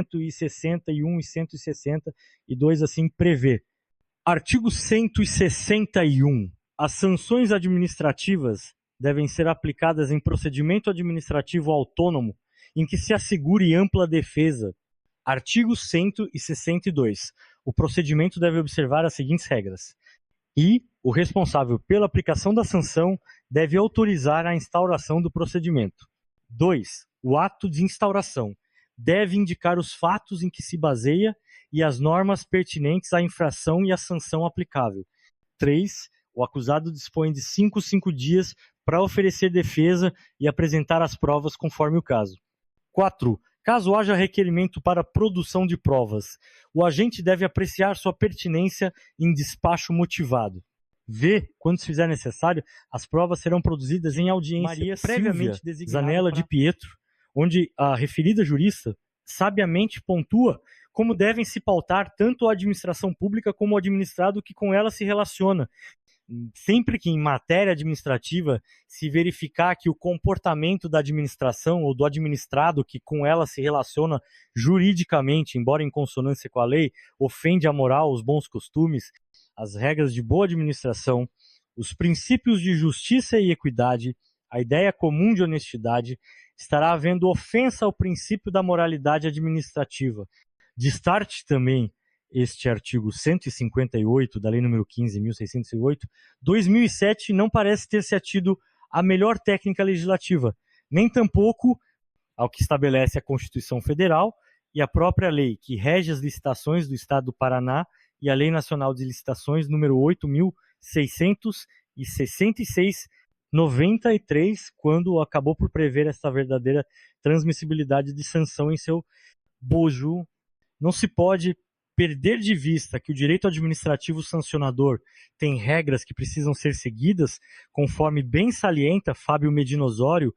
161 e 162 assim prevê. Artigo 161. As sanções administrativas devem ser aplicadas em procedimento administrativo autônomo em que se assegure ampla defesa. Artigo 162. O procedimento deve observar as seguintes regras. E o responsável pela aplicação da sanção deve autorizar a instauração do procedimento. 2. O ato de instauração deve indicar os fatos em que se baseia e as normas pertinentes à infração e à sanção aplicável. 3. O acusado dispõe de 5 dias para oferecer defesa e apresentar as provas conforme o caso. 4. Caso haja requerimento para produção de provas, o agente deve apreciar sua pertinência em despacho motivado. V. Quando se fizer necessário, as provas serão produzidas em audiência Maria previamente Silvia designada Zanella de Pietro, onde a referida jurista sabiamente pontua como devem se pautar tanto a administração pública como o administrado que com ela se relaciona. Sempre que em matéria administrativa se verificar que o comportamento da administração ou do administrado que com ela se relaciona juridicamente, embora em consonância com a lei, ofende a moral, os bons costumes, as regras de boa administração, os princípios de justiça e equidade, a ideia comum de honestidade, estará havendo ofensa ao princípio da moralidade administrativa. Destarte também este artigo 158 da Lei nº 15.608, 2007 não parece ter se atido a melhor técnica legislativa, nem tampouco ao que estabelece a Constituição Federal e a própria lei que rege as licitações do Estado do Paraná e a Lei Nacional de Licitações número 8.666/93, quando acabou por prever essa verdadeira transmissibilidade de sanção em seu bojo. Não se pode perder de vista que o direito administrativo sancionador tem regras que precisam ser seguidas, conforme bem salienta Fábio Medina Osório.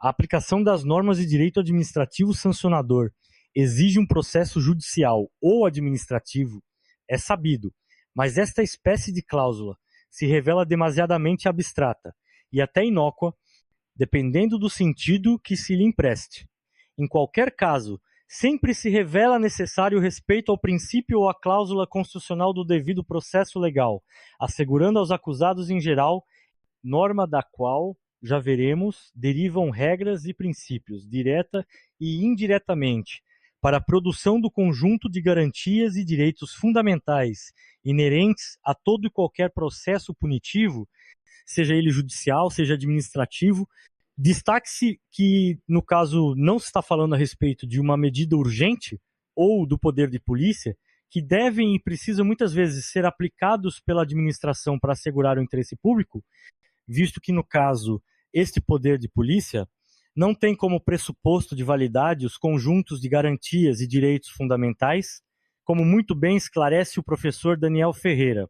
A aplicação das normas de direito administrativo sancionador exige um processo judicial ou administrativo, é sabido, mas esta espécie de cláusula se revela demasiadamente abstrata e até inócua, dependendo do sentido que se lhe empreste. Em qualquer caso, sempre se revela necessário respeito ao princípio ou à cláusula constitucional do devido processo legal, assegurando aos acusados em geral, norma da qual, já veremos, derivam regras e princípios, direta e indiretamente, para a produção do conjunto de garantias e direitos fundamentais inerentes a todo e qualquer processo punitivo, seja ele judicial, seja administrativo. Destaque-se que, no caso, não se está falando a respeito de uma medida urgente ou do poder de polícia, que devem e precisam muitas vezes ser aplicados pela administração para assegurar o interesse público, visto que, no caso, este poder de polícia não tem como pressuposto de validade os conjuntos de garantias e direitos fundamentais, como muito bem esclarece o professor Daniel Ferreira.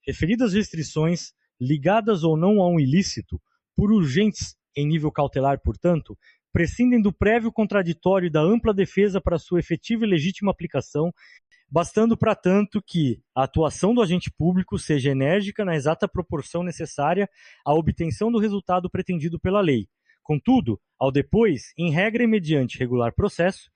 Referidas restrições, ligadas ou não a um ilícito, por urgentes em nível cautelar, portanto, prescindem do prévio contraditório e da ampla defesa para sua efetiva e legítima aplicação, bastando para tanto que a atuação do agente público seja enérgica na exata proporção necessária à obtenção do resultado pretendido pela lei. Contudo, ao depois, em regra e mediante regular processo,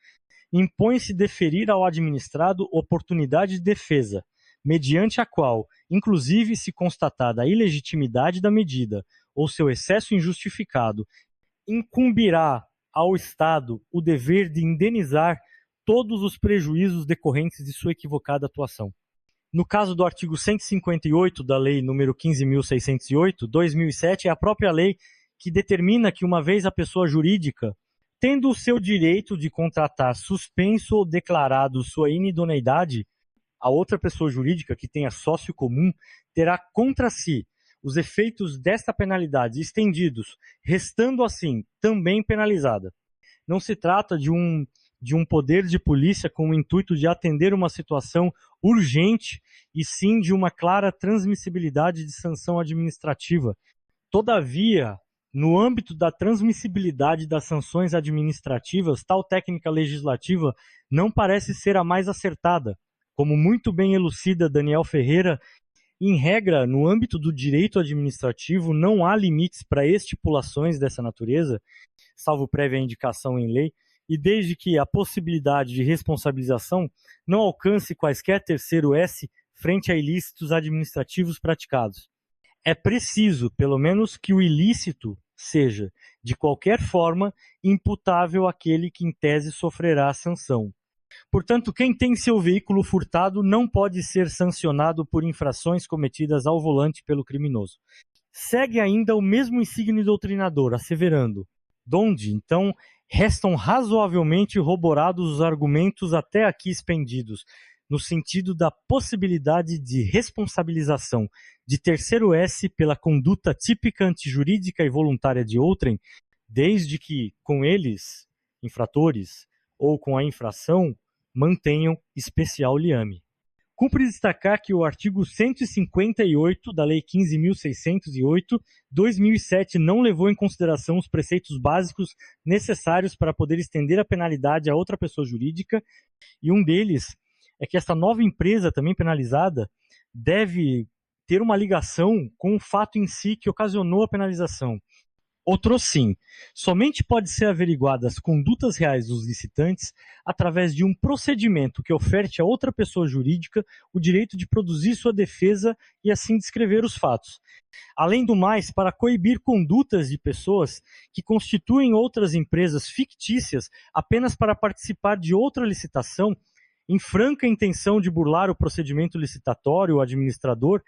impõe-se deferir ao administrado oportunidade de defesa, mediante a qual, inclusive se constatada a ilegitimidade da medida ou seu excesso injustificado, incumbirá ao Estado o dever de indenizar todos os prejuízos decorrentes de sua equivocada atuação. No caso do artigo 158 da Lei nº 15.608, 2007, é a própria lei que determina que, uma vez a pessoa jurídica, tendo o seu direito de contratar suspenso ou declarado sua inidoneidade, a outra pessoa jurídica que tenha sócio comum terá contra si os efeitos desta penalidade estendidos, restando assim também penalizada. Não se trata de um poder de polícia com o intuito de atender uma situação urgente, e sim de uma clara transmissibilidade de sanção administrativa. Todavia, no âmbito da transmissibilidade das sanções administrativas, tal técnica legislativa não parece ser a mais acertada. Como muito bem elucida Daniel Ferreira, em regra, no âmbito do direito administrativo, não há limites para estipulações dessa natureza, salvo prévia indicação em lei, e desde que a possibilidade de responsabilização não alcance quaisquer terceiro S frente a ilícitos administrativos praticados. É preciso, pelo menos, que o ilícito seja, de qualquer forma, imputável àquele que em tese sofrerá a sanção. Portanto, quem tem seu veículo furtado não pode ser sancionado por infrações cometidas ao volante pelo criminoso. Segue ainda o mesmo insígne doutrinador, asseverando: donde, então, restam razoavelmente roborados os argumentos até aqui expendidos, no sentido da possibilidade de responsabilização de terceiro S pela conduta típica antijurídica e voluntária de outrem, desde que, com eles, infratores, ou com a infração, mantenham especial liame. Cumpre destacar que o artigo 158 da Lei 15.608, 2007, não levou em consideração os preceitos básicos necessários para poder estender a penalidade a outra pessoa jurídica, e um deles é que esta nova empresa, também penalizada, deve ter uma ligação com o fato em si que ocasionou a penalização. Outro sim, somente pode ser averiguada as condutas reais dos licitantes através de um procedimento que oferte a outra pessoa jurídica o direito de produzir sua defesa e assim descrever os fatos. Além do mais, para coibir condutas de pessoas que constituem outras empresas fictícias apenas para participar de outra licitação, em franca intenção de burlar o procedimento licitatório, o administrador,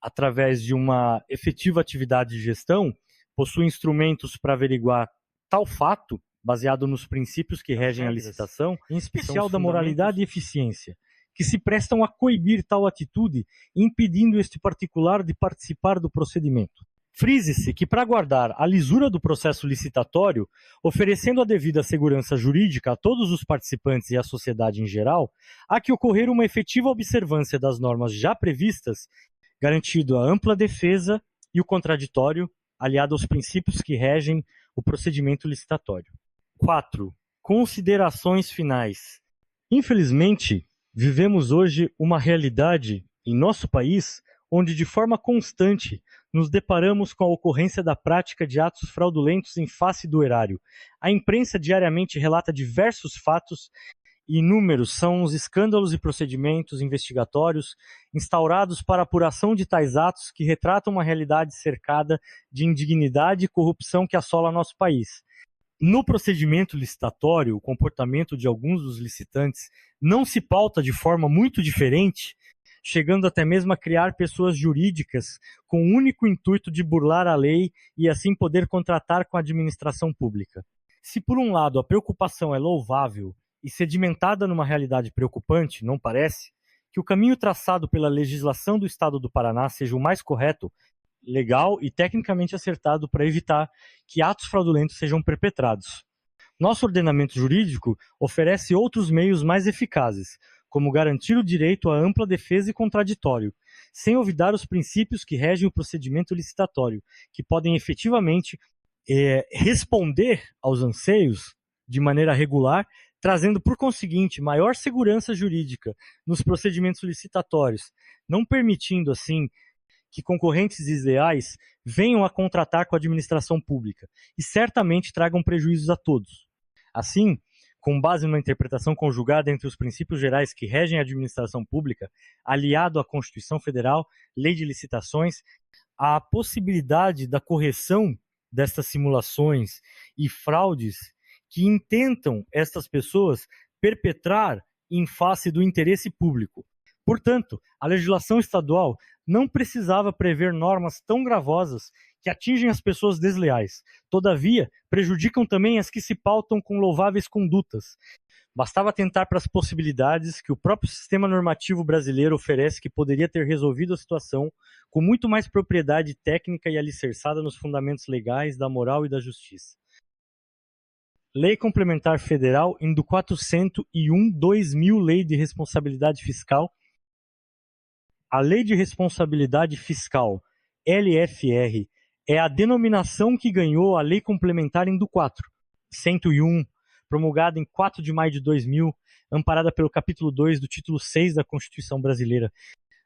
através de uma efetiva atividade de gestão, possui instrumentos para averiguar tal fato, baseado nos princípios que regem a licitação, em especial da moralidade e eficiência, que se prestam a coibir tal atitude, impedindo este particular de participar do procedimento. Frise-se que, para guardar a lisura do processo licitatório, oferecendo a devida segurança jurídica a todos os participantes e à sociedade em geral, há que ocorrer uma efetiva observância das normas já previstas, garantido a ampla defesa e o contraditório, aliado aos princípios que regem o procedimento licitatório. 4. Considerações finais. Infelizmente, vivemos hoje uma realidade em nosso país onde de forma constante nos deparamos com a ocorrência da prática de atos fraudulentos em face do erário. A imprensa diariamente relata diversos fatos e inúmeros são os escândalos e procedimentos investigatórios instaurados para apuração de tais atos que retratam uma realidade cercada de indignidade e corrupção que assola nosso país. No procedimento licitatório, o comportamento de alguns dos licitantes não se pauta de forma muito diferente, chegando até mesmo a criar pessoas jurídicas com o único intuito de burlar a lei e assim poder contratar com a administração pública. Se por um lado a preocupação é louvável e sedimentada numa realidade preocupante, não parece que o caminho traçado pela legislação do Estado do Paraná seja o mais correto, legal e tecnicamente acertado para evitar que atos fraudulentos sejam perpetrados. Nosso ordenamento jurídico oferece outros meios mais eficazes, como garantir o direito à ampla defesa e contraditório, sem olvidar os princípios que regem o procedimento licitatório, que podem efetivamente responder aos anseios de maneira regular, trazendo, por conseguinte, maior segurança jurídica nos procedimentos licitatórios, não permitindo, assim, que concorrentes desleais venham a contratar com a administração pública e certamente tragam prejuízos a todos. Assim, com base numa interpretação conjugada entre os princípios gerais que regem a administração pública, aliado à Constituição Federal, Lei de Licitações, a possibilidade da correção destas simulações e fraudes que intentam estas pessoas perpetrar em face do interesse público. Portanto, a legislação estadual não precisava prever normas tão gravosas que atingem as pessoas desleais. Todavia, prejudicam também as que se pautam com louváveis condutas. Bastava atentar para as possibilidades que o próprio sistema normativo brasileiro oferece que poderia ter resolvido a situação com muito mais propriedade técnica e alicerçada nos fundamentos legais, da moral e da justiça. Lei Complementar Federal, INDO 401/2000, Lei de Responsabilidade Fiscal. A Lei de Responsabilidade Fiscal, LFR, é a denominação que ganhou a Lei Complementar INDO 401, promulgada em 4 de maio de 2000, amparada pelo capítulo 2 do título 6 da Constituição Brasileira.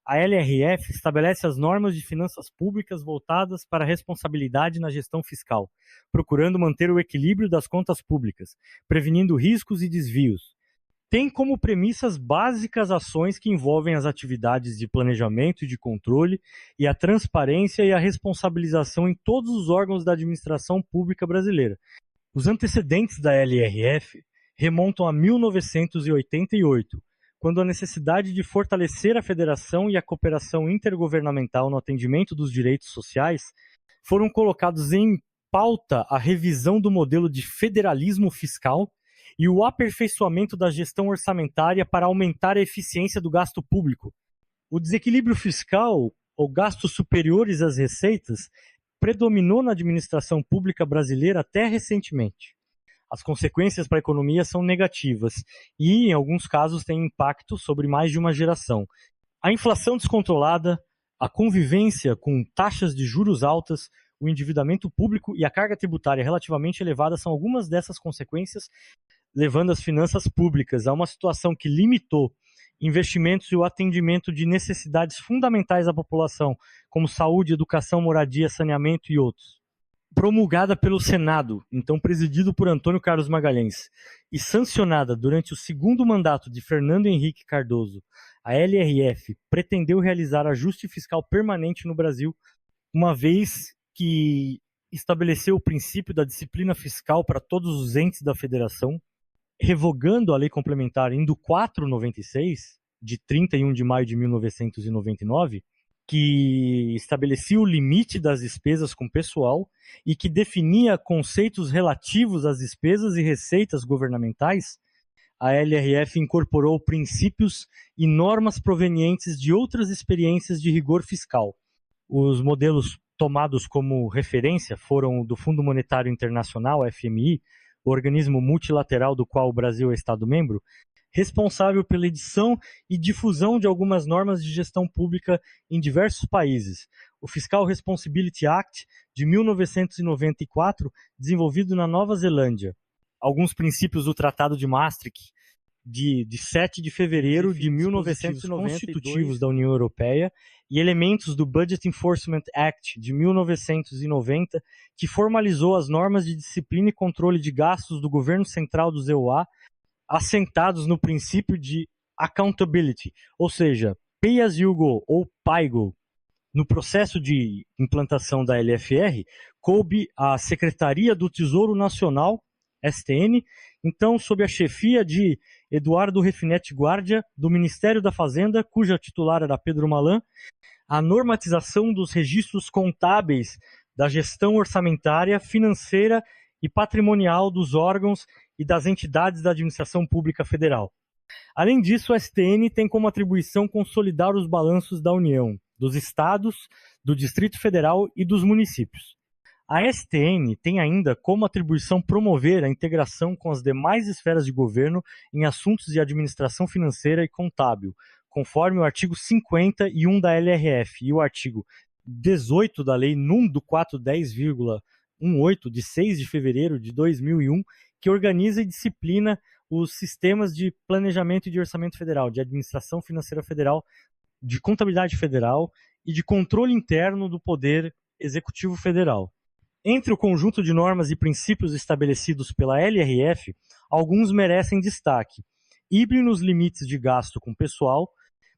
a LRF estabelece as normas de finanças públicas voltadas para a responsabilidade na gestão fiscal, procurando manter o equilíbrio das contas públicas, prevenindo riscos e desvios. Tem como premissas básicas ações que envolvem as atividades de planejamento e de controle e a transparência e a responsabilização em todos os órgãos da administração pública brasileira. Os antecedentes da LRF remontam a 1988, quando a necessidade de fortalecer a federação e a cooperação intergovernamental no atendimento dos direitos sociais foram colocados em pauta a revisão do modelo de federalismo fiscal e o aperfeiçoamento da gestão orçamentária para aumentar a eficiência do gasto público. O desequilíbrio fiscal, ou gastos superiores às receitas, predominou na administração pública brasileira até recentemente. As consequências para a economia são negativas e, em alguns casos, têm impacto sobre mais de uma geração. A inflação descontrolada, a convivência com taxas de juros altas, o endividamento público e a carga tributária relativamente elevada são algumas dessas consequências, levando as finanças públicas a uma situação que limitou investimentos e o atendimento de necessidades fundamentais da população, como saúde, educação, moradia, saneamento e outros. Promulgada pelo Senado, então presidido por Antônio Carlos Magalhães, e sancionada durante o segundo mandato de Fernando Henrique Cardoso, a LRF pretendeu realizar ajuste fiscal permanente no Brasil, uma vez que estabeleceu o princípio da disciplina fiscal para todos os entes da federação, revogando a Lei Complementar Indo 496, de 31 de maio de 1999, que estabelecia o limite das despesas com pessoal e que definia conceitos relativos às despesas e receitas governamentais, a LRF incorporou princípios e normas provenientes de outras experiências de rigor fiscal. Os modelos tomados como referência foram o do Fundo Monetário Internacional, FMI, o organismo multilateral do qual o Brasil é Estado-membro, responsável pela edição e difusão de algumas normas de gestão pública em diversos países. O Fiscal Responsibility Act, de 1994, desenvolvido na Nova Zelândia. Alguns princípios do Tratado de Maastricht, de 7 de fevereiro de 1990, constitutivos da União Europeia, e elementos do Budget Enforcement Act, de 1990, que formalizou as normas de disciplina e controle de gastos do governo central do ZEUA, assentados no princípio de accountability, ou seja, pay as you go ou PAYGO. No processo de implantação da LFR, coube à Secretaria do Tesouro Nacional, STN, então sob a chefia de Eduardo Refinetti Guardia, do Ministério da Fazenda, cuja titular era Pedro Malan, a normatização dos registros contábeis da gestão orçamentária, financeira e patrimonial dos órgãos e das entidades da administração pública federal. Além disso, a STN tem como atribuição consolidar os balanços da União, dos estados, do Distrito Federal e dos municípios. A STN tem ainda como atribuição promover a integração com as demais esferas de governo em assuntos de administração financeira e contábil, conforme o artigo 51 da LRF e o artigo 18 da Lei NUM do 410,18, de 6 de fevereiro de 2001, que organiza e disciplina os sistemas de planejamento e de orçamento federal, de administração financeira federal, de contabilidade federal e de controle interno do Poder Executivo Federal. Entre o conjunto de normas e princípios estabelecidos pela LRF, alguns merecem destaque. Híbrido nos limites de gasto com pessoal,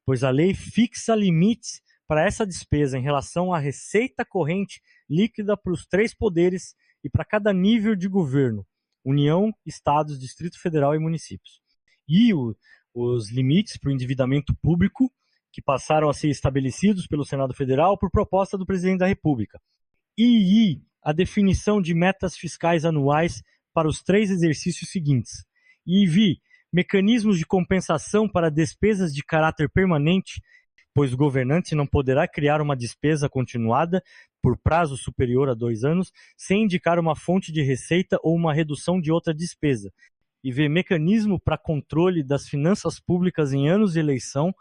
pois a lei fixa limites para essa despesa em relação à receita corrente líquida para os 3 poderes e para cada nível de governo, União, Estados, Distrito Federal e municípios. E os limites para o endividamento público, que passaram a ser estabelecidos pelo Senado Federal por proposta do Presidente da República. E a definição de metas fiscais anuais para os 3 exercícios seguintes. E mecanismos de compensação para despesas de caráter permanente, pois o governante não poderá criar uma despesa continuada por prazo superior a 2 anos, sem indicar uma fonte de receita ou uma redução de outra despesa. E mecanismo para controle das finanças públicas em anos de eleição,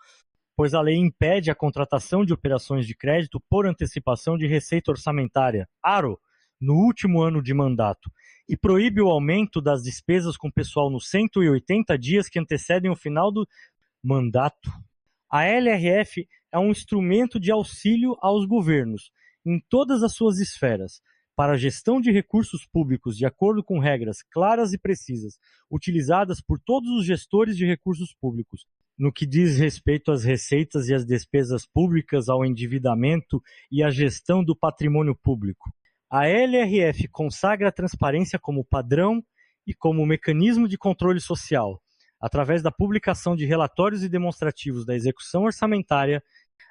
pois a lei impede a contratação de operações de crédito por antecipação de receita orçamentária, ARO, no último ano de mandato, e proíbe o aumento das despesas com pessoal nos 180 dias que antecedem o final do mandato. A LRF é um instrumento de auxílio aos governos, em todas as suas esferas, para a gestão de recursos públicos de acordo com regras claras e precisas, utilizadas por todos os gestores de recursos públicos, no que diz respeito às receitas e às despesas públicas, ao endividamento e à gestão do patrimônio público. A LRF consagra a transparência como padrão e como mecanismo de controle social, através da publicação de relatórios e demonstrativos da execução orçamentária,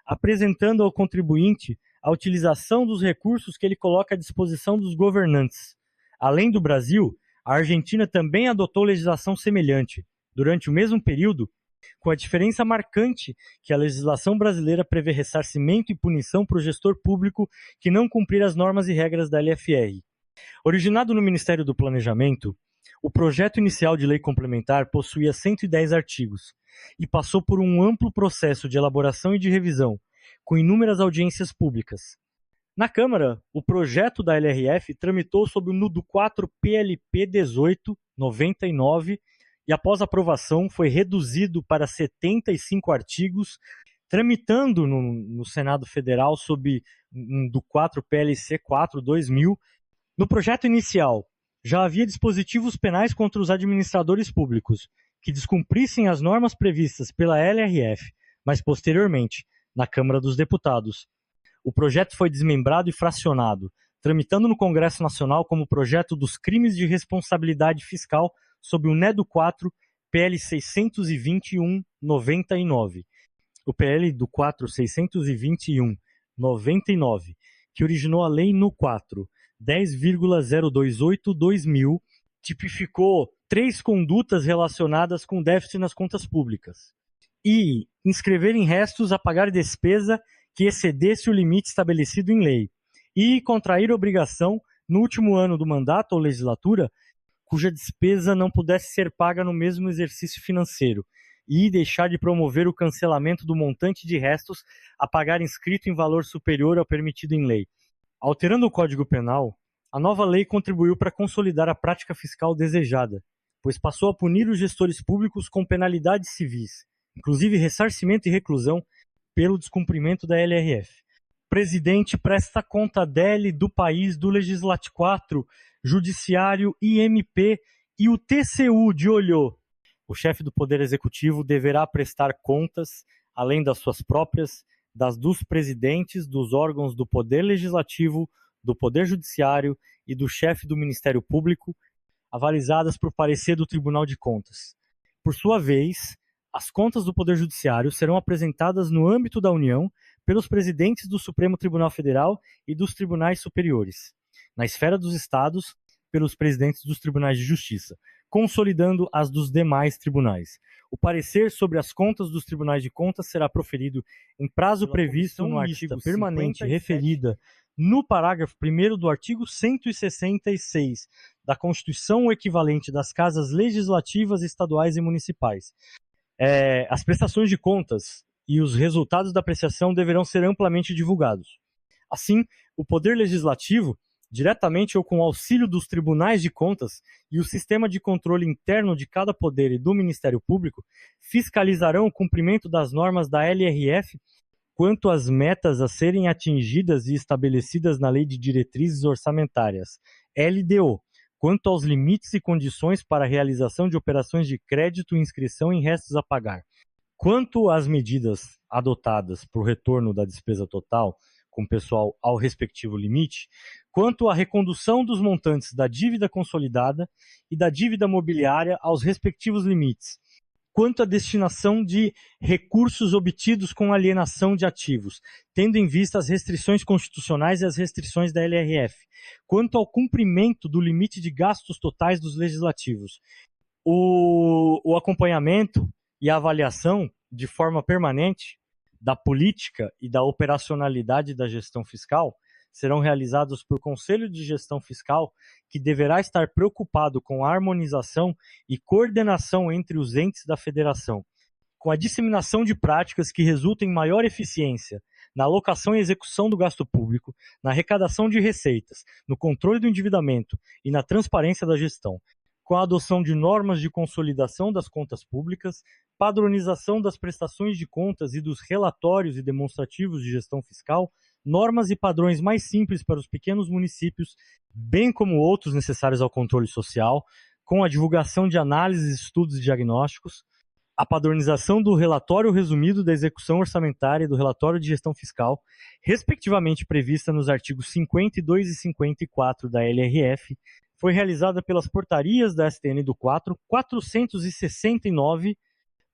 apresentando ao contribuinte a utilização dos recursos que ele coloca à disposição dos governantes. Além do Brasil, a Argentina também adotou legislação semelhante, durante o mesmo período, com a diferença marcante que a legislação brasileira prevê ressarcimento e punição para o gestor público que não cumprir as normas e regras da LFR. Originado no Ministério do Planejamento, o projeto inicial de lei complementar possuía 110 artigos e passou por um amplo processo de elaboração e de revisão, com inúmeras audiências públicas. Na Câmara, o projeto da LRF tramitou sob o nudo 4 PLP 18/99 e, após aprovação, foi reduzido para 75 artigos, tramitando no Senado Federal sob do 4 PLC 4/2000. No projeto inicial, já havia dispositivos penais contra os administradores públicos que descumprissem as normas previstas pela LRF, mas posteriormente, na Câmara dos Deputados, o projeto foi desmembrado e fracionado, tramitando no Congresso Nacional como projeto dos crimes de responsabilidade fiscal sob o NEDO 4 PL 621/99. O PL do 4 621/99, que originou a Lei no 4 10,028/2000, tipificou 3 condutas relacionadas com déficit nas contas públicas e inscrever em restos a pagar despesa que excedesse o limite estabelecido em lei e contrair obrigação no último ano do mandato ou legislatura cuja despesa não pudesse ser paga no mesmo exercício financeiro e deixar de promover o cancelamento do montante de restos a pagar inscrito em valor superior ao permitido em lei. Alterando o Código Penal, a nova lei contribuiu para consolidar a prática fiscal desejada, pois passou a punir os gestores públicos com penalidades civis, inclusive ressarcimento e reclusão, pelo descumprimento da LRF. O presidente presta conta dele, do país, do Legislativo 4, Judiciário, IMP e o TCU de olho. O chefe do Poder Executivo deverá prestar contas, além das suas próprias, das dos presidentes dos órgãos do Poder Legislativo, do Poder Judiciário e do chefe do Ministério Público, avalizadas por parecer do Tribunal de Contas. Por sua vez, as contas do Poder Judiciário serão apresentadas no âmbito da União pelos presidentes do Supremo Tribunal Federal e dos tribunais superiores, na esfera dos estados, pelos presidentes dos tribunais de justiça, consolidando as dos demais tribunais. O parecer sobre as contas dos tribunais de contas será proferido em prazo previsto no artigo permanente referida no parágrafo 1º do artigo 166 da Constituição, o equivalente das casas legislativas estaduais e municipais. As prestações de contas e os resultados da apreciação deverão ser amplamente divulgados. Assim, o Poder Legislativo, diretamente ou com auxílio dos tribunais de contas e o sistema de controle interno de cada poder e do Ministério Público, fiscalizarão o cumprimento das normas da LRF quanto às metas a serem atingidas e estabelecidas na Lei de Diretrizes Orçamentárias, LDO, quanto aos limites e condições para a realização de operações de crédito e inscrição em restos a pagar. Quanto às medidas adotadas para o retorno da despesa total, com o pessoal ao respectivo limite, quanto à recondução dos montantes da dívida consolidada e da dívida mobiliária aos respectivos limites, quanto à destinação de recursos obtidos com alienação de ativos, tendo em vista as restrições constitucionais e as restrições da LRF, quanto ao cumprimento do limite de gastos totais dos legislativos. O acompanhamento e a avaliação de forma permanente da política e da operacionalidade da gestão fiscal serão realizados por Conselho de Gestão Fiscal, que deverá estar preocupado com a harmonização e coordenação entre os entes da federação, com a disseminação de práticas que resultem em maior eficiência na alocação e execução do gasto público, na arrecadação de receitas, no controle do endividamento e na transparência da gestão, com a adoção de normas de consolidação das contas públicas, padronização das prestações de contas e dos relatórios e demonstrativos de gestão fiscal, normas e padrões mais simples para os pequenos municípios, bem como outros necessários ao controle social, com a divulgação de análises, estudos e diagnósticos, a padronização do relatório resumido da execução orçamentária e do relatório de gestão fiscal, respectivamente prevista nos artigos 52 e 54 da LRF, foi realizada pelas portarias da STN do 469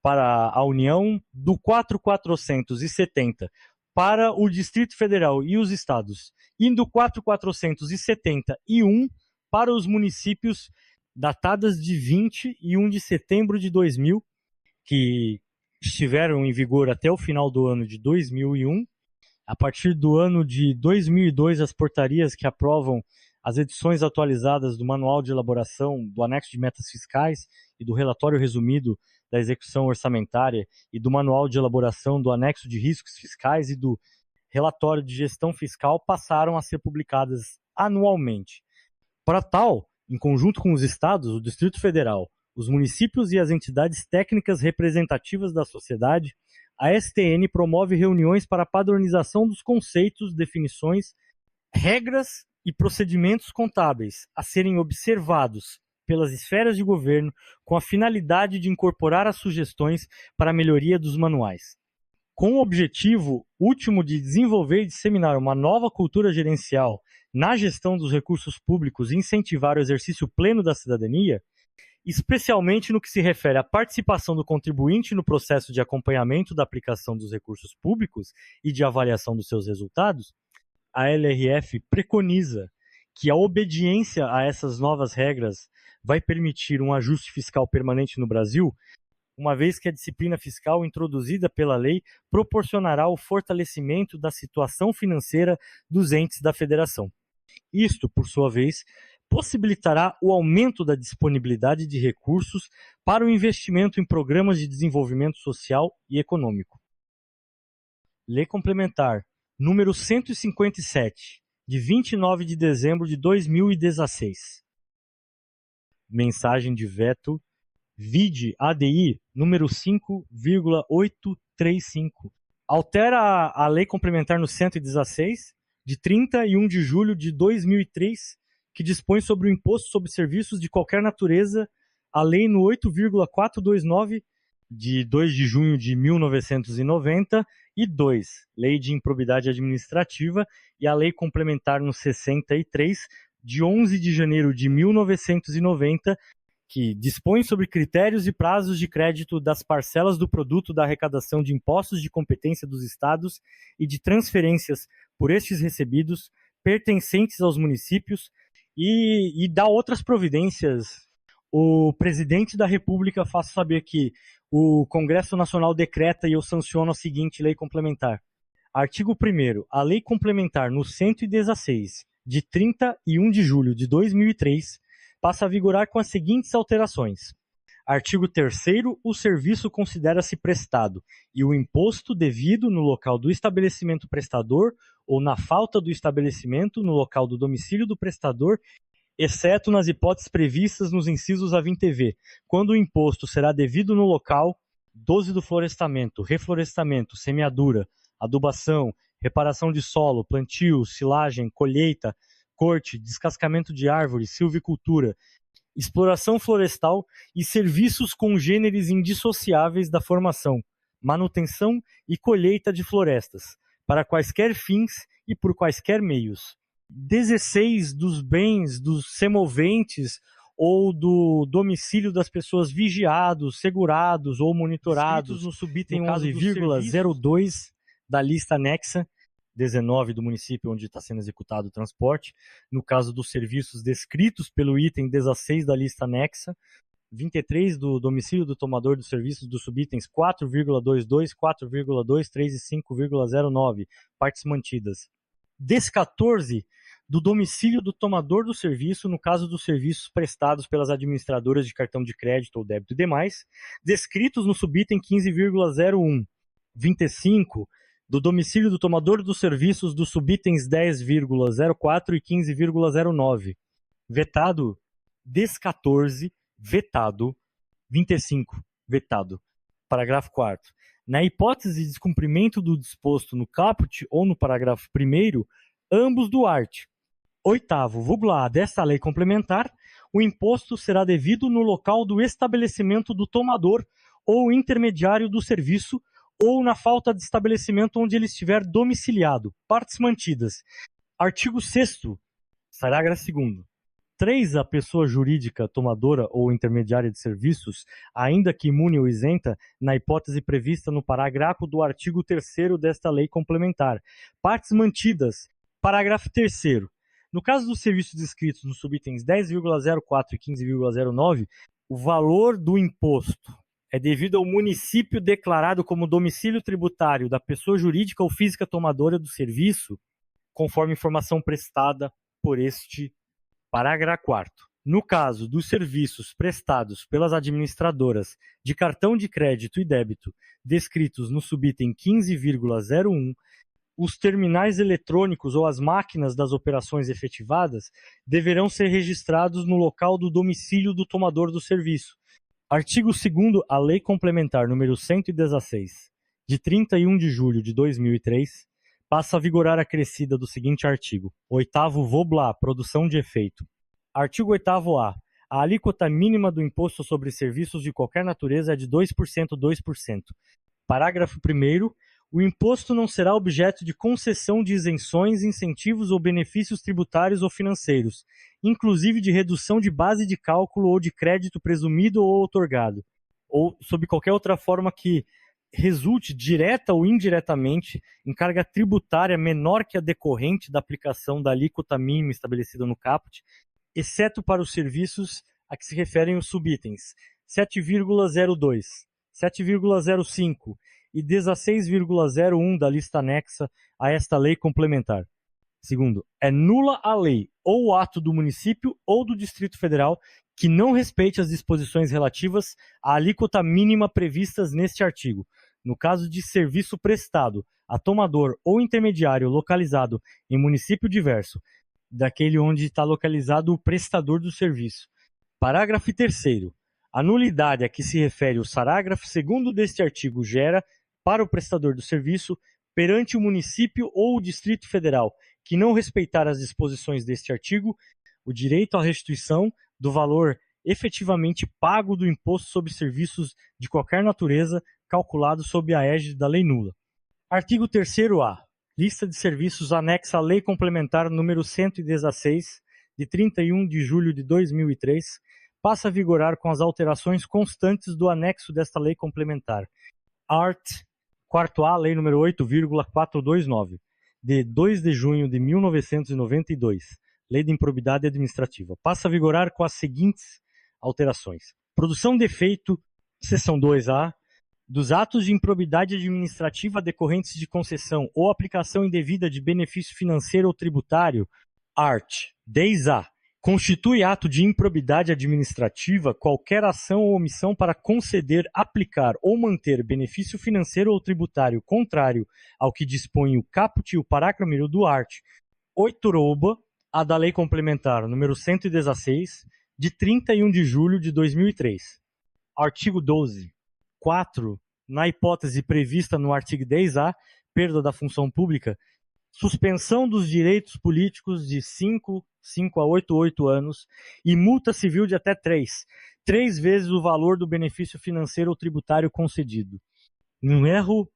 para a União, do 4.470 para o Distrito Federal e os estados, e do 4.471 para os municípios, datadas de 21 de setembro de 2000, que estiveram em vigor até o final do ano de 2001. A partir do ano de 2002, as portarias que aprovam as edições atualizadas do Manual de Elaboração do Anexo de Metas Fiscais e do Relatório Resumido da Execução Orçamentária e do Manual de Elaboração do Anexo de Riscos Fiscais e do Relatório de Gestão Fiscal passaram a ser publicadas anualmente. Para tal, em conjunto com os estados, o Distrito Federal, os municípios e as entidades técnicas representativas da sociedade, a STN promove reuniões para a padronização dos conceitos, definições, regras e procedimentos contábeis a serem observados pelas esferas de governo com a finalidade de incorporar as sugestões para a melhoria dos manuais. Com o objetivo último de desenvolver e disseminar uma nova cultura gerencial na gestão dos recursos públicos e incentivar o exercício pleno da cidadania, especialmente no que se refere à participação do contribuinte no processo de acompanhamento da aplicação dos recursos públicos e de avaliação dos seus resultados, a LRF preconiza que a obediência a essas novas regras vai permitir um ajuste fiscal permanente no Brasil, uma vez que a disciplina fiscal introduzida pela lei proporcionará o fortalecimento da situação financeira dos entes da federação. Isto, por sua vez, possibilitará o aumento da disponibilidade de recursos para o investimento em programas de desenvolvimento social e econômico. Lei Complementar número 157, de 29 de dezembro de 2016. Mensagem de veto, vide ADI número 5,835. Altera a Lei Complementar no 116, de 31 de julho de 2003, que dispõe sobre o imposto sobre serviços de qualquer natureza, a Lei no 8,429, de 2 de junho de 1990, e 2, Lei de Improbidade Administrativa, e a Lei Complementar no 63, de 11 de janeiro de 1990, que dispõe sobre critérios e prazos de crédito das parcelas do produto da arrecadação de impostos de competência dos estados e de transferências por estes recebidos pertencentes aos municípios e dá outras providências. O presidente da República faz saber que o Congresso Nacional decreta e eu sanciono a seguinte lei complementar. Artigo 1º. A lei complementar no 116, de 31 de julho de 2003, passa a vigorar com as seguintes alterações. Artigo 3º. O serviço considera-se prestado e o imposto devido no local do estabelecimento prestador ou na falta do estabelecimento no local do domicílio do prestador, exceto nas hipóteses previstas nos incisos A, 20v, quando o imposto será devido no local 12 do florestamento, reflorestamento, semeadura, adubação, reparação de solo, plantio, silagem, colheita, corte, descascamento de árvores, silvicultura, exploração florestal e serviços congêneres indissociáveis da formação, manutenção e colheita de florestas, para quaisquer fins e por quaisquer meios. 16 dos bens dos semoventes ou do domicílio das pessoas vigiados, segurados ou monitorados no subitem 11,02 da lista anexa, 19 do município onde está sendo executado o transporte, no caso dos serviços descritos pelo item 16 da lista anexa, 23 do domicílio do tomador dos serviços dos subitens 4,22, 4,23 e 5,09, partes mantidas. 14 do domicílio do tomador do serviço, no caso dos serviços prestados pelas administradoras de cartão de crédito ou débito e demais, descritos no subitem 15,01. 25 do domicílio do tomador dos serviços dos subitens 10,04 e 15,09. Vetado. 14, vetado. 25, vetado. Parágrafo 4º. Na hipótese de descumprimento do disposto no caput ou no parágrafo 1º, ambos do art. 8º, vírgula A, desta lei complementar, o imposto será devido no local do estabelecimento do tomador ou intermediário do serviço ou na falta de estabelecimento onde ele estiver domiciliado. Partes mantidas. Artigo 6º, parágrafo 2º. 3. A pessoa jurídica tomadora ou intermediária de serviços, ainda que imune ou isenta, na hipótese prevista no parágrafo do artigo 3º desta lei complementar. Partes mantidas. Parágrafo 3º. No caso dos serviços descritos nos subitens 10,04 e 15,09, o valor do imposto é devido ao município declarado como domicílio tributário da pessoa jurídica ou física tomadora do serviço, conforme informação prestada por este parágrafo 4º. No caso dos serviços prestados pelas administradoras de cartão de crédito e débito descritos no subitem 15,01, os terminais eletrônicos ou as máquinas das operações efetivadas deverão ser registrados no local do domicílio do tomador do serviço. Artigo 2º, a Lei Complementar número 116, de 31 de julho de 2003, passa a vigorar acrescida do seguinte artigo. 8º, vírgula A, produção de efeito. Artigo 8º-A. A alíquota mínima do imposto sobre serviços de qualquer natureza é de 2%, 2%. Parágrafo 1º. O imposto não será objeto de concessão de isenções, incentivos ou benefícios tributários ou financeiros, inclusive de redução de base de cálculo ou de crédito presumido ou outorgado, ou sob qualquer outra forma que resulte direta ou indiretamente em carga tributária menor que a decorrente da aplicação da alíquota mínima estabelecida no caput, exceto para os serviços a que se referem os subitens 7,02, 7,05 e 16,01 da lista anexa a esta lei complementar. Segundo, é nula a lei ou o ato do município ou do Distrito Federal que não respeite as disposições relativas à alíquota mínima previstas neste artigo, no caso de serviço prestado a tomador ou intermediário localizado em município diverso daquele onde está localizado o prestador do serviço. Parágrafo 3º. A nulidade a que se refere o parágrafo 2º deste artigo gera, para o prestador do serviço, perante o município ou o Distrito Federal que não respeitar as disposições deste artigo, o direito à restituição do valor efetivamente pago do imposto sobre serviços de qualquer natureza calculado sob a égide da lei nula. Artigo 3º-A. Lista de serviços anexa à Lei Complementar número 116, de 31 de julho de 2003, passa a vigorar com as alterações constantes do anexo desta Lei Complementar. Art. 4º-A, Lei nº 8,429, de 2 de junho de 1992, Lei de Improbidade Administrativa. Passa a vigorar com as seguintes alterações. Produção de efeito, seção 2A, dos atos de improbidade administrativa decorrentes de concessão ou aplicação indevida de benefício financeiro ou tributário, art. 10A. Constitui ato de improbidade administrativa qualquer ação ou omissão para conceder, aplicar ou manter benefício financeiro ou tributário contrário ao que dispõe o caput e o parágrafo 1º do art. 8º, a da Lei Complementar número 116, de 31 de julho de 2003. Artigo 12. 4. Na hipótese prevista no artigo 10A, perda da função pública, suspensão dos direitos políticos de 5 a 8 anos e multa civil de até 3 vezes o valor do benefício financeiro ou tributário concedido. Não erro,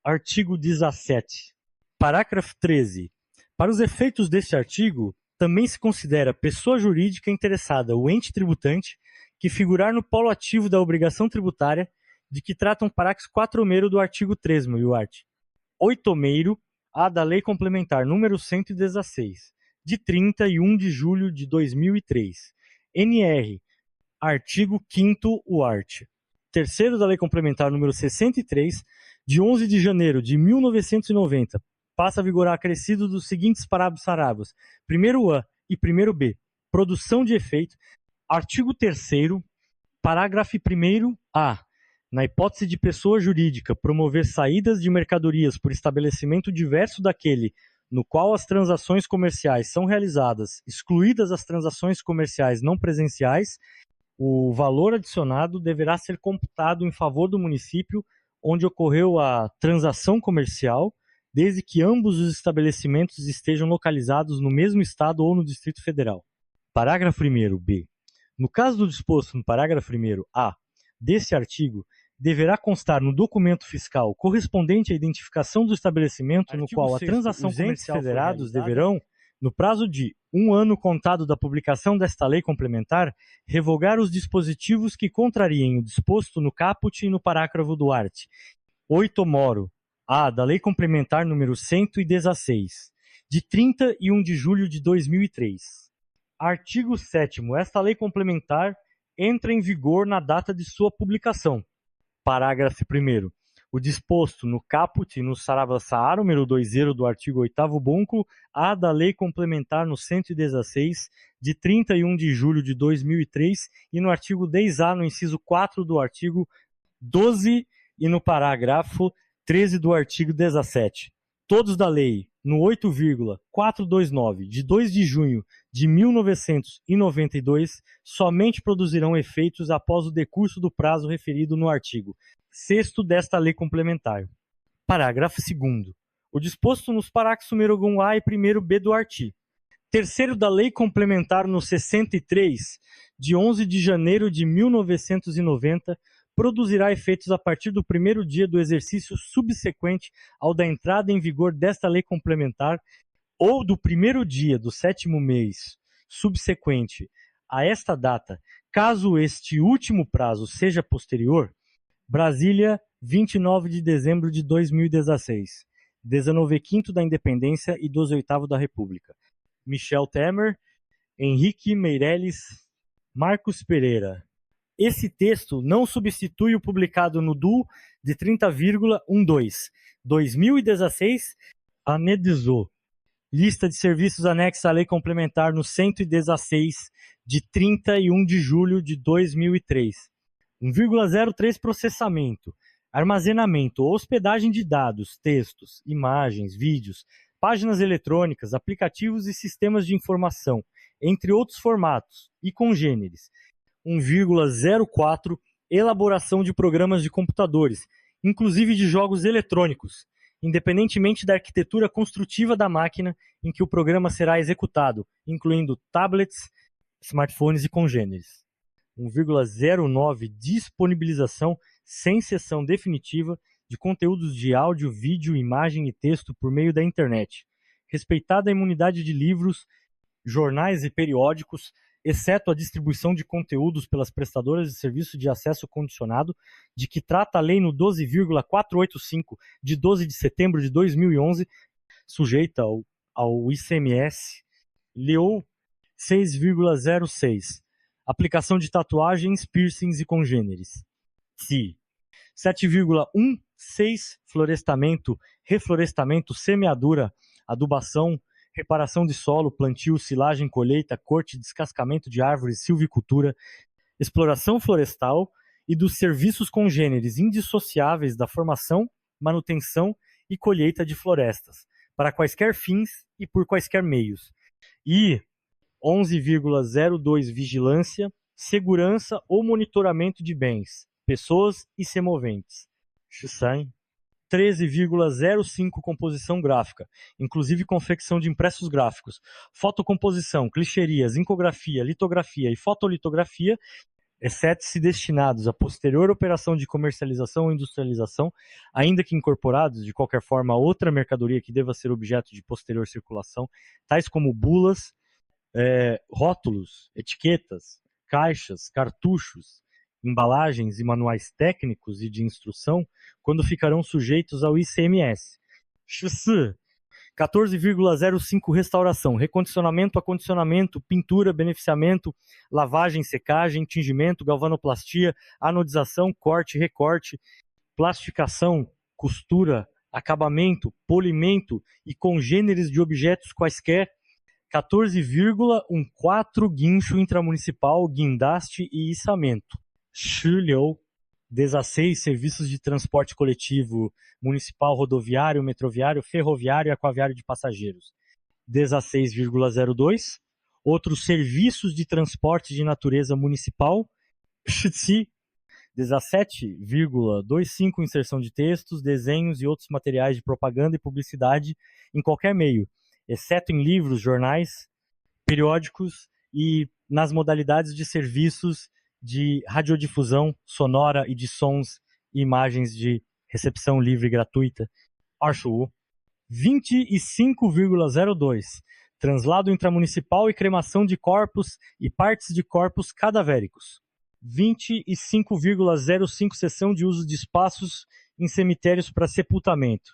artigo 17. Parágrafo 13. Para os efeitos deste artigo, também se considera pessoa jurídica interessada o ente tributante que figurar no polo ativo da obrigação tributária de que tratam o parágrafo 4º do artigo 3º e o art. 8º, a da Lei Complementar número 116, de 31 de julho de 2003. NR, artigo 5º, o art. 3º da Lei Complementar número 63, de 11 de janeiro de 1990, passa a vigorar acrescido dos seguintes parágrafos, 1º-A e 1º-B. Produção de efeito. Artigo 3º, parágrafo 1º-A. Na hipótese de pessoa jurídica promover saídas de mercadorias por estabelecimento diverso daquele no qual as transações comerciais são realizadas, excluídas as transações comerciais não presenciais, o valor adicionado deverá ser computado em favor do município onde ocorreu a transação comercial, desde que ambos os estabelecimentos estejam localizados no mesmo estado ou no Distrito Federal. Parágrafo 1º, b. No caso do disposto no parágrafo 1º, a, deste artigo, deverá constar no documento fiscal correspondente à identificação do estabelecimento no qual a transação comercial foi realizada. Os entes federados deverão, no prazo de 1 ano contado da publicação desta lei complementar, revogar os dispositivos que contrariem o disposto no caput e no parágrafo do art. 8 moro. A. Da Lei Complementar número 116, de 31 de julho de 2003. Artigo 7º. Esta lei complementar entra em vigor na data de sua publicação. Parágrafo 1º. O disposto no caput e no saravassaar número 2º do artigo 8º bunco, A da Lei Complementar no 116, de 31 de julho de 2003, e no artigo 10A, no inciso 4 do artigo 12 e no parágrafo 13 do artigo 17. Todos da lei, no 8,429, de 2 de junho de 1992, somente produzirão efeitos após o decurso do prazo referido no artigo 6º desta lei complementar. Parágrafo 2º. O disposto nos parágrafos número 1A e 1º-B do artigo 3º da Lei Complementar no 63, de 11 de janeiro de 1990, produzirá efeitos a partir do primeiro dia do exercício subsequente ao da entrada em vigor desta lei complementar ou do primeiro dia do 7º mês subsequente a esta data, caso este último prazo seja posterior. Brasília, 29 de dezembro de 2016. 19º da Independência e 18º da República. Michel Temer, Henrique Meirelles, Marcos Pereira. Esse texto não substitui o publicado no DU de 30,12. 2016, anexou. Lista de serviços anexa à Lei Complementar no 116, de 31 de julho de 2003. 1,03 processamento, armazenamento ou hospedagem de dados, textos, imagens, vídeos, páginas eletrônicas, aplicativos e sistemas de informação, entre outros formatos e congêneres. 1,04 elaboração de programas de computadores, inclusive de jogos eletrônicos, independentemente da arquitetura construtiva da máquina em que o programa será executado, incluindo tablets, smartphones e congêneres. 1,09 disponibilização sem cessão definitiva de conteúdos de áudio, vídeo, imagem e texto por meio da internet, respeitada a imunidade de livros, jornais e periódicos, exceto a distribuição de conteúdos pelas prestadoras de serviço de acesso condicionado, de que trata a lei no 12,485 de 12 de setembro de 2011, sujeita ao ICMS, LEO 6,06. Aplicação de tatuagens, piercings e congêneres. Se 7,16 florestamento, reflorestamento, semeadura, adubação, reparação de solo, plantio, silagem, colheita, corte, descascamento de árvores, silvicultura, exploração florestal e dos serviços congêneres indissociáveis da formação, manutenção e colheita de florestas, para quaisquer fins e por quaisquer meios. E 11,02 vigilância, segurança ou monitoramento de bens, pessoas e semoventes. 13,05 composição gráfica, inclusive confecção de impressos gráficos, fotocomposição, clicherias, incografia, litografia e fotolitografia, exceto se destinados à posterior operação de comercialização ou industrialização, ainda que incorporados, de qualquer forma, a outra mercadoria que deva ser objeto de posterior circulação, tais como bulas, rótulos, etiquetas, caixas, cartuchos, embalagens e manuais técnicos e de instrução, quando ficarão sujeitos ao ICMS. 14,05 restauração, recondicionamento, acondicionamento, pintura, beneficiamento, lavagem, secagem, tingimento, galvanoplastia, anodização, corte, recorte, plastificação, costura, acabamento, polimento e congêneres de objetos quaisquer. 14,14 guincho intramunicipal, guindaste e içamento. 16 serviços de transporte coletivo municipal, rodoviário, metroviário, ferroviário e aquaviário de passageiros. 16,02 outros serviços de transporte de natureza municipal, Pshitsi, 17,25 inserção de textos, desenhos e outros materiais de propaganda e publicidade em qualquer meio, exceto em livros, jornais, periódicos e nas modalidades de serviços de radiodifusão sonora e de sons e imagens de recepção livre e gratuita. Archo 25,02 translado intramunicipal e cremação de corpos e partes de corpos cadavéricos. 25,05 cessão de uso de espaços em cemitérios para sepultamento.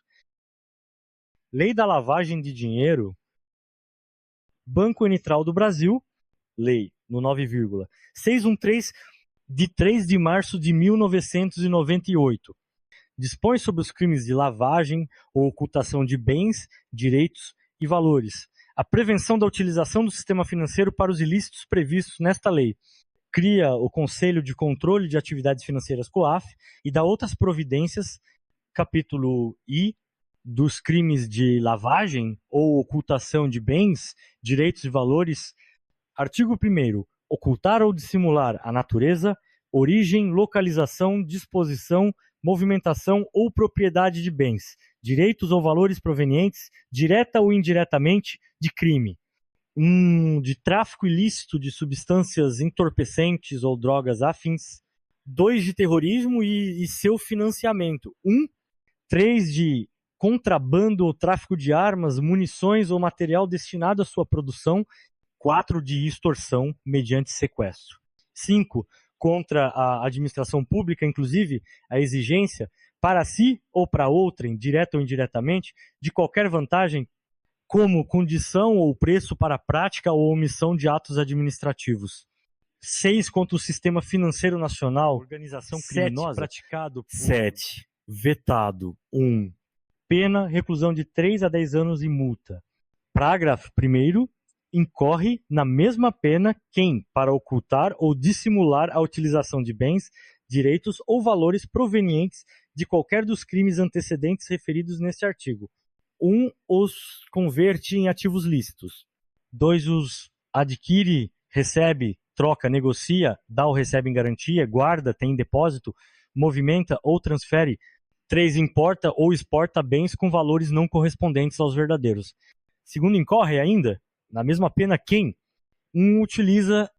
Lei da lavagem de dinheiro. Banco Unitral do Brasil, lei no 9,613 de 3 de março de 1998. Dispõe sobre os crimes de lavagem ou ocultação de bens, direitos e valores. A prevenção da utilização do sistema financeiro para os ilícitos previstos nesta lei. Cria o Conselho de Controle de Atividades Financeiras COAF e dá outras providências, capítulo I, dos crimes de lavagem ou ocultação de bens, direitos e valores. Artigo 1º. Ocultar ou dissimular a natureza, origem, localização, disposição, movimentação ou propriedade de bens, direitos ou valores provenientes, direta ou indiretamente, de crime. De tráfico ilícito de substâncias entorpecentes ou drogas afins. 2, de terrorismo e seu financiamento. 3, de contrabando ou tráfico de armas, munições ou material destinado à sua produção. 4, de extorsão mediante sequestro. 5, contra a administração pública, inclusive a exigência para si ou para outrem, direta ou indiretamente, de qualquer vantagem, como condição ou preço para a prática ou omissão de atos administrativos. 6, contra o sistema financeiro nacional, organização criminosa, praticado por... 7, vetado. 1, pena, reclusão de 3 a 10 anos e multa. Parágrafo 1º, incorre na mesma pena quem, para ocultar ou dissimular a utilização de bens, direitos ou valores provenientes de qualquer dos crimes antecedentes referidos neste artigo. 1, os converte em ativos lícitos. 2, os adquire, recebe, troca, negocia, dá ou recebe em garantia, guarda, tem em depósito, movimenta ou transfere. 3, importa ou exporta bens com valores não correspondentes aos verdadeiros. Segundo, incorre ainda na mesma pena quem utiliza